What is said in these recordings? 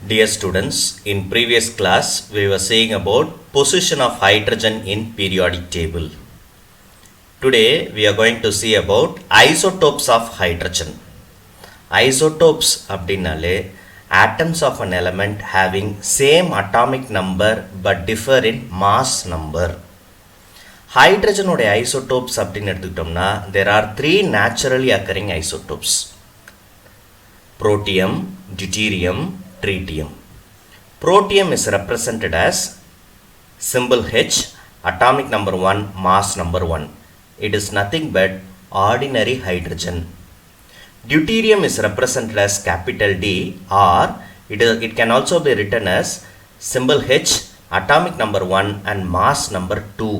Dear students, in previous class we were saying about position of hydrogen in periodic table. Today we are going to see about isotopes of hydrogen. Isotopes அப்படினாலே atoms of an element having same atomic number but differ in mass number. Hydrogen உடைய isotopes அப்படின்னு எடுத்துக்கிட்டோம்னா there are three naturally occurring isotopes: protium, deuterium, tritium. Protium is represented as symbol H, atomic number 1, mass number 1. It is nothing but ordinary hydrogen. Deuterium is represented as capital D, or it can also be written as symbol H, atomic number 1 and mass number 2.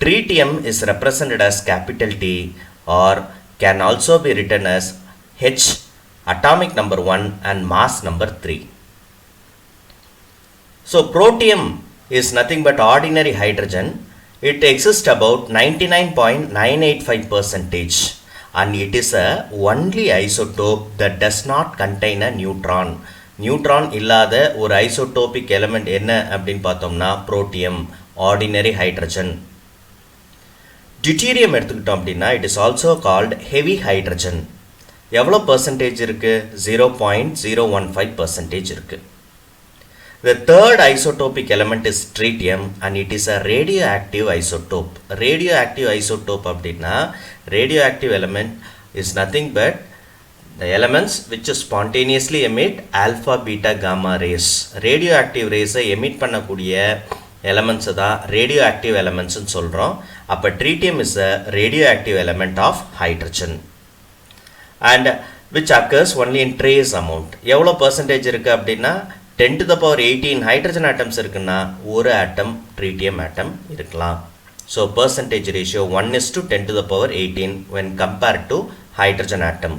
Tritium is represented as capital T, or can also be written as H, atomic number 1 and mass number 3. So protium is nothing but ordinary hydrogen. It exists about 99.985% and it is a only isotope that does not contain a neutron. Neutron இல்லாத ஒரு isotopic element என்ன அப்படின்னு பார்த்தோம்னா protium, ordinary hydrogen. Deuterium எடுத்துக்கிட்டோம் அப்படின்னா it is also called heavy hydrogen. எவ்வளோ percentage இருக்கு? 0.015% இருக்கு. The third isotopic element is tritium and it is a radioactive isotope. Radioactive isotope அப்படின்னா radioactive element is nothing but the elements which spontaneously emit alpha, beta, gamma rays. Radioactive rays emit பண்ணக்கூடிய elements தான் radioactive elements ன்னு சொல்றோம். அப்ப tritium is a radioactive element of hydrogen and which occurs only in trace amount. எவ்வளோ percentage இருக்கு அப்படின்னா 10 to the power 18 hydrogen atoms இருக்குன்னா ஒரு atom tritium atom இருக்கலாம். So percentage ratio 1 is to 10 to the power 18 when compared to hydrogen atom.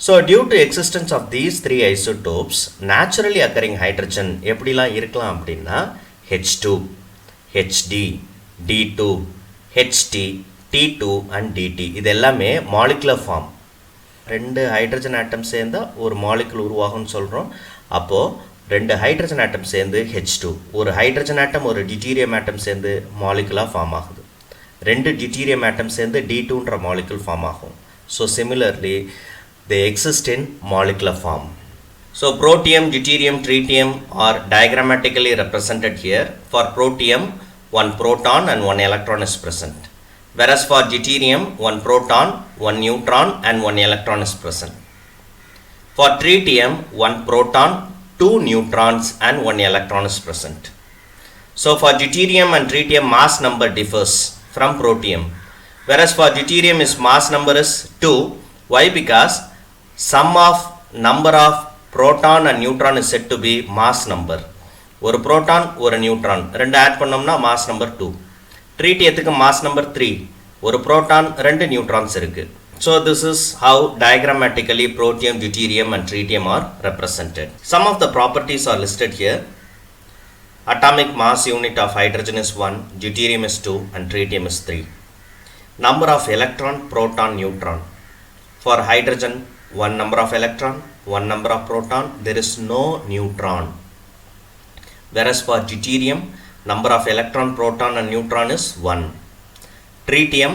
So due to existence of these three isotopes, naturally occurring hydrogen எப்படிலாம் இருக்கலாம் அப்படின்னா H2, HD, D2, HT, T2 and DT. இது எல்லாமே molecular form. ரெண்டு hydrogen atom சேர்ந்தா ஒரு molecule உருவாகும்னு சொல்கிறோம். அப்போது ரெண்டு ஹைட்ரஜன் ஆட்டம் சேர்ந்து H2, ஒரு ஹைட்ரஜன் ஆட்டம் ஒரு டியூட்டீரியம் ஆட்டம் சேர்ந்து மாலிகுலாக ஃபார்ம் ஆகுது. ரெண்டு டியூட்டீரியம் ஆட்டம் சேர்ந்து D2ன்ற மாலிகுல் ஃபார்ம் ஆகும். So similarly they exist in molecular form. So protium, deuterium, tritium are diagrammatically represented here. For protium, one proton and one electron is present. Whereas for deuterium, one proton, one neutron and one electron is present. For tritium, one proton, two neutrons and one electron is present. So for deuterium and tritium, mass number differs from protium. Whereas for deuterium, its mass number is 2. Why? Because sum of number of proton and neutron is said to be mass number. ஒரு proton, ஒரு neutron, ரெண்டு add பண்ணோம்னா mass number 2. ட்ரீட்டியத்துக்கு mass number 3, ஒரு proton, ரெண்டு neutrons இருக்கு. So this is how diagrammatically protium, deuterium and tritium are represented. Some of the properties are listed here. Atomic mass unit of hydrogen is 1, deuterium is 2 and tritium is 3. Number of electron, proton, neutron. For hydrogen, one number of electron, one number of proton, there is no neutron. Whereas for deuterium, number of electron, proton and neutron is 1. Tritium,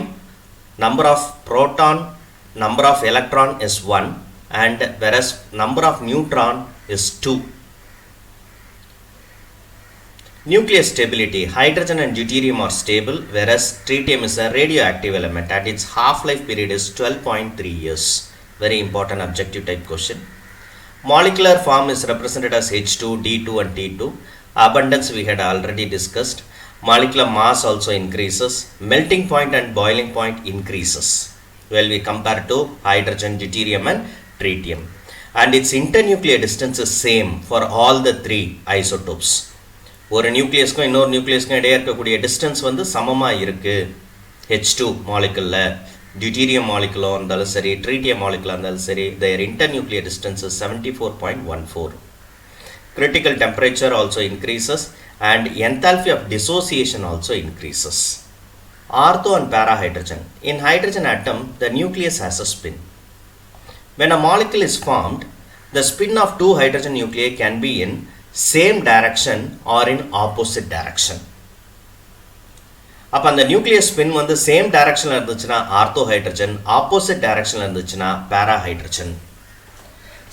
number of proton, number of electron is 1 and whereas number of neutron is 2. Nuclear stability, hydrogen and deuterium are stable whereas tritium is a radioactive element and its half-life period is 12.3 years. Very important objective type question. Molecular form is represented as H2, D2 and T2. Abundance we had already discussed. Molecular mass also increases. Melting point and boiling point increases when we compare to hydrogen, deuterium and tritium. And its internuclear distance is same for all the three isotopes. ஒரு நியூக்ளியஸ்க்கும் இன்னொரு நியூக்ளியஸ்க்கும் இடையே இருக்கக்கூடிய distance வந்து சமமாக இருக்குது. H2 மாலிகுலில் deuterium மாலிகுலாக இருந்தாலும் சரி, ட்ரீட்டியம் மாலிகுலாக இருந்தாலும் சரி, their internuclear distance is 74.14. Critical temperature also increases and enthalpy of dissociation also increases. Ortho and parahydrogen. In hydrogen atom, the nucleus has a spin. When a molecule is formed, The spin of two hydrogen nuclei can be in same direction or in opposite direction. அப்போ அந்த nucleus spin வந்து same டைரக்ஷனில் இருந்துச்சுன்னா ortho hydrogen, opposite டைரக்ஷனில் இருந்துச்சுன்னா பேரா hydrogen.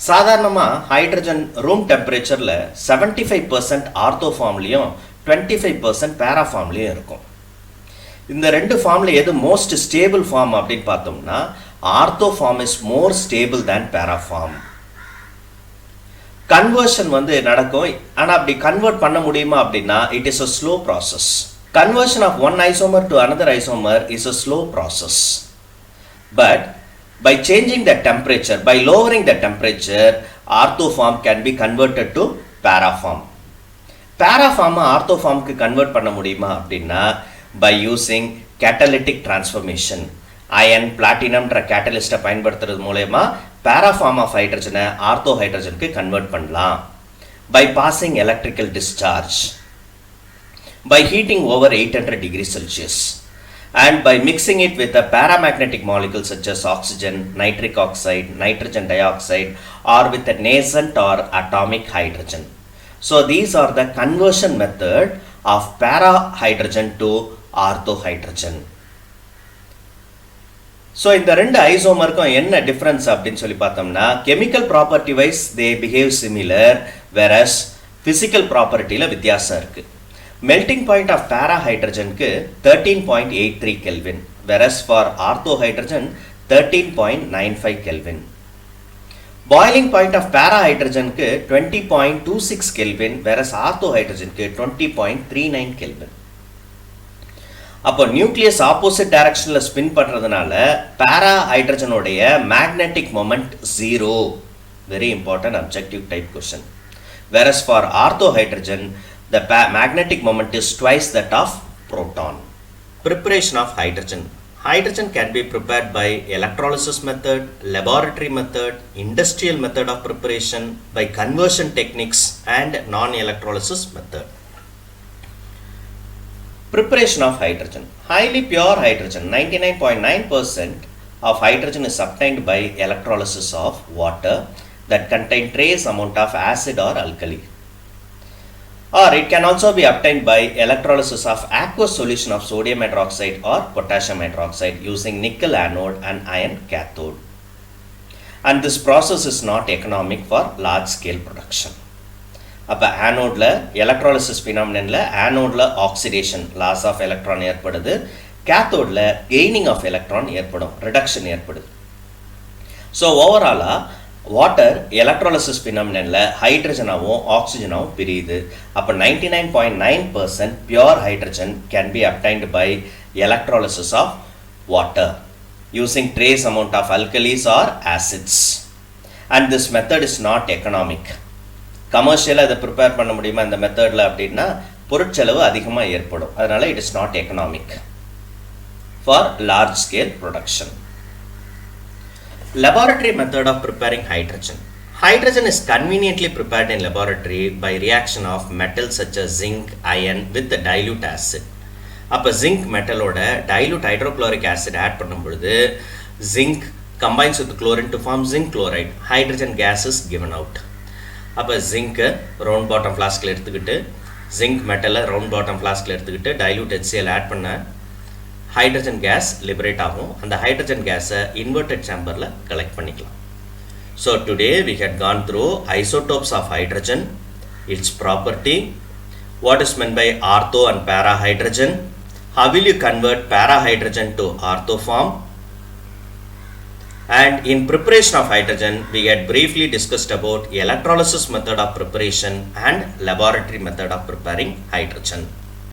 சாதாரணமாக hydrogen room டெம்பரேச்சரில் 75% ஆர்த்தோ ஃபார்ம்லேயும் 25% பேரா ஃபார்ம்லேயும் இருக்கும். இந்த ரெண்டு ஃபார்மில் எது மோஸ்ட் ஸ்டேபிள் ஃபார்ம் அப்படின்னு பார்த்தோம்னா ortho form is more stable than para form. Conversion வந்து நடக்கும், ஆனால் அப்படி கன்வெர்ட் பண்ண முடியுமா அப்படின்னா it is a slow process. Conversion of one isomer to another isomer is a slow process. But by changing the temperature, by lowering the temperature, orthoform can be converted to paraform. Paraform orthoform க்கு convert பண்ண முடியுமா அப்படின்னா by using catalytic transformation. Iron, platinum ன்ற catalyst பயன்படுத்துறது மூலமா paraform of hydrogen ortho hydrogen க்கு convert பண்ணலாம். By passing electrical discharge. By heating over 800 degrees Celsius and by mixing it with a paramagnetic molecule such as oxygen, nitric oxide, nitrogen dioxide or with a nascent or atomic hydrogen. So these are the conversion method of para hydrogen to ortho hydrogen. So இந்த ரெண்டு ஐசோமருக்கும் என்ன difference அப்படின்னு சொல்லி பார்த்தோம்னா chemical property wise they behave similar whereas physical ப்ராப்பர்ட்டியில் வித்தியாசம் இருக்குது. Melting point of para hydrogen க்கு 13.83 Kelvin whereas for ortho hydrogen 13.95 Kelvin. Boiling point of para hydrogen க்கு 20.26 Kelvin whereas ortho hydrogen க்கு 20.39 Kelvin. அப்போ நியூக்ளியஸ் ஆப்போசிட் டைரக்ஷன்ல spin பண்றதுனால para hydrogen உடைய magnetic moment 0. Very important objective type question. Whereas for ortho hydrogen the magnetic moment is twice that of proton. Preparation of hydrogen. Hydrogen can be prepared by electrolysis method, laboratory method, industrial method of preparation, by conversion techniques and non-electrolysis method. Preparation of hydrogen. Highly pure hydrogen, 99.9% of hydrogen is obtained by electrolysis of water that contain trace amount of acid or alkali. Or it can also be obtained by electrolysis of aqueous solution of sodium hydroxide or potassium hydroxide using nickel anode and iron cathode. And this process is not economic for large scale production. அப்போ ஆனோடில் electrolysis ஃபினாமினனில் ஆனோடில் oxidation loss of electron ஏற்படுது, கேத்தோடில் gaining of electron ஏற்படும், reduction ஏற்படுது. So ஓவராலாக water electrolysis ஃபினாமினனில் ஹைட்ரஜனாகவும் ஆக்சிஜனாகவும் பிரியுது. அப்போ 99.9% pure hydrogen can be obtained by electrolysis of water using trace amount of alkalis or acids. And this method is not economic. கமர்ஷியலாக இதை ப்ரிப்பேர் பண்ண முடியுமா இந்த மெத்தடில் அப்படின்னா பொருட்செலவு அதிகமாக ஏற்படும். அதனால் it is not economic for large scale production. Laboratory method of preparing hydrogen. Hydrogen is conveniently prepared in laboratory by reaction of metals such as zinc, iron with the dilute acid. அப்போ zinc மெட்டலோட dilute hydrochloric acid add பண்ணும் பொழுது zinc combines with chlorine to form zinc chloride. Hydrogen gas is given out. அப்போ zinc round bottom flaskல எடுத்துக்கிட்டு zinc மெட்டலை round bottom flaskல எடுத்துக்கிட்டு dilute HCl add பண்ண hydrogen gas liberate ஆகும். அந்த ஹைட்ரஜன் கேஸை இன்வெர்டட் சேம்பரில் கலெக்ட் பண்ணிக்கலாம். So today we had gone through isotopes of hydrogen, it's property, what is meant by ortho and para hydrogen, how will you convert para hydrogen to ortho form, and in preparation of hydrogen we had briefly discussed about electrolysis method of preparation and laboratory method of preparing hydrogen.